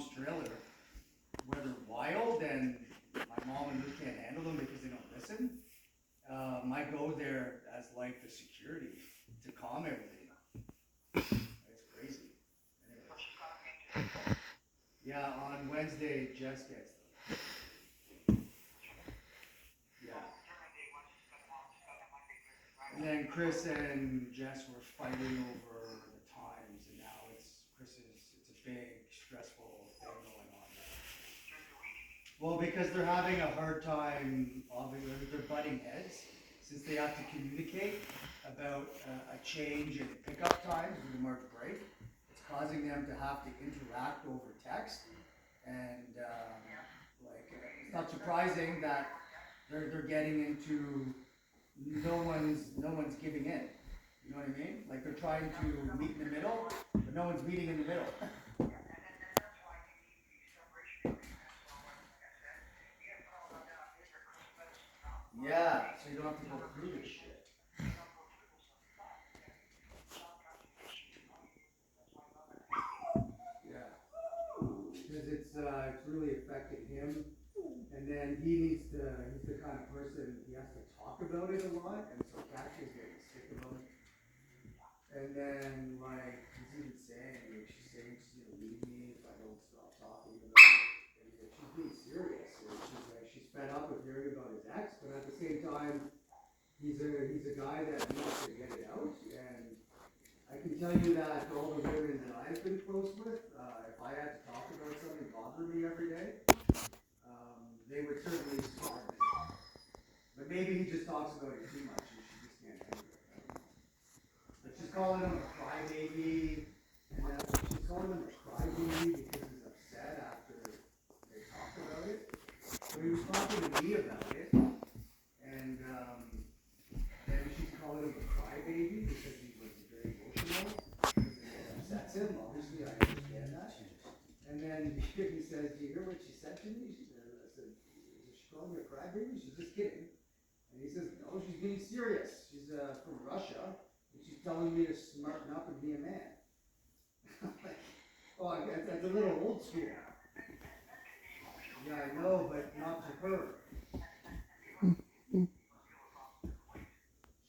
mom's trailer where they're wild and my mom and Luke can't handle them because they don't listen. I go there as like the security to calm everything. It's crazy. Anyway. Yeah, on Wednesday, Jess gets them. Yeah. And then Chris and Jess were fighting over the times, and now it's a big, stressful thing going on now. Well, because they're having a hard time, obviously, they're butting heads, since they have to communicate about a change in pickup times with the March break. It's causing them to have to interact over text, and it's not surprising that they're getting into no one's giving in. You know what I mean? Like they're trying to meet in the middle, but no one's meeting in the middle. Yeah, so you don't have to go through this shit. Yeah, because it's really affecting him, and then he's the kind of person he has to talk about it a lot, and so Katya's getting sick of him. And then like he's even saying like she's saying she's gonna leave me if I don't stop talking about it. And she's being serious. And she's fed up with hearing about his ex, but at the same time he's a guy that needs to get it out. And I can tell you that all the women that I've been close with, if I had to talk about something bothering me every day, they would certainly start me. But maybe he just talks about it too much and she just can't handle it. But she's calling him a crybaby, and she's calling him a crybaby because he's upset after they talk about it. So he was talking to me about it, and then she's calling him a crybaby because he was very emotional, because it upsets him. Obviously, I understand that. And then he says, "Do you hear what she said to me?" I said, "Is she calling me a crybaby? She's just kidding." And he says, "No, she's being serious. She's from Russia. She's telling me to smarten up and be a man." Like, oh, that's a little old school. Yeah, I know, but not to her.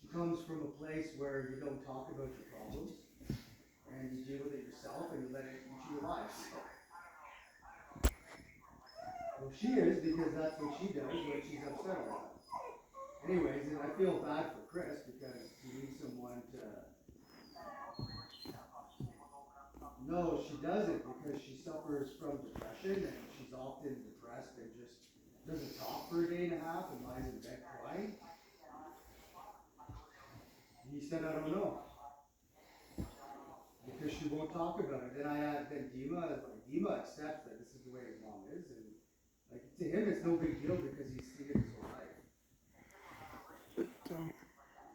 She comes from a place where you don't talk about your problems, and you deal with it yourself, and you let it eat you alive. Well, she is, because that's what she does when she's upset a lot. Anyways, and I feel bad for Chris because he needs someone to. No, she doesn't, because she suffers from depression, and she's often depressed and just doesn't talk for a day and a half and lies in bed crying. He said, "I don't know," because she won't talk about it. Then Dima accepts that this is the way his mom is, and like to him it's no big deal because he's seen it his whole life.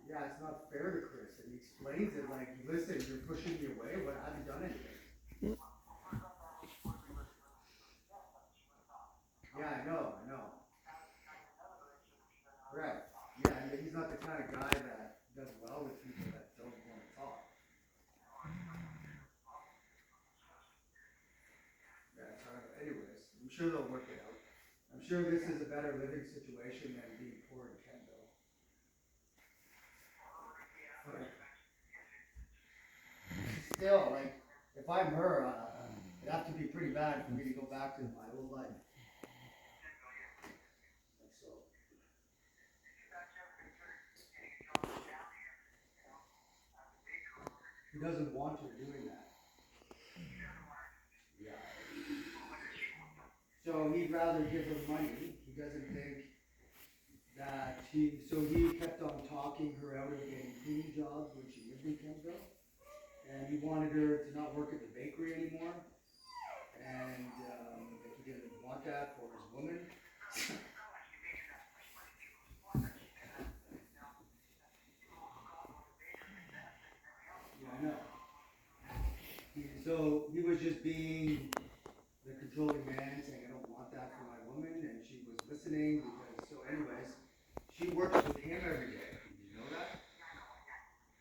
Yeah, it's not fair to Chris, and he explains it like, "Listen, you're pushing me away. What, have you done anything?" Yeah, I know. Right. Yeah, and he's not the kind of guy that does well with people that don't want to talk. Yeah, anyways, I'm sure they'll work it out. I'm sure this is a better living situation than being poor in Kendall. But still, like, if I'm her, it'd have to be pretty bad for me to go back to my old life. So. He doesn't want her doing that. Yeah. So he'd rather give her money. He doesn't think that he kept on talking her out of getting cleaning jobs when she lived in Kensville. And he wanted her to not work at the bakery anymore. And he didn't want that for his woman. Yeah, I know. So he was just being the controlling man, saying, "I don't want that for my woman," and she was listening because. So, anyways, she works with him every day. Did you know that?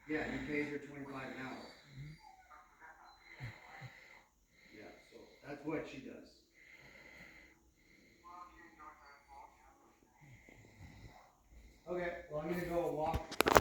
Yeah, he pays her $25 an hour. Yeah, so That's what she does. Okay, well, I'm gonna go walk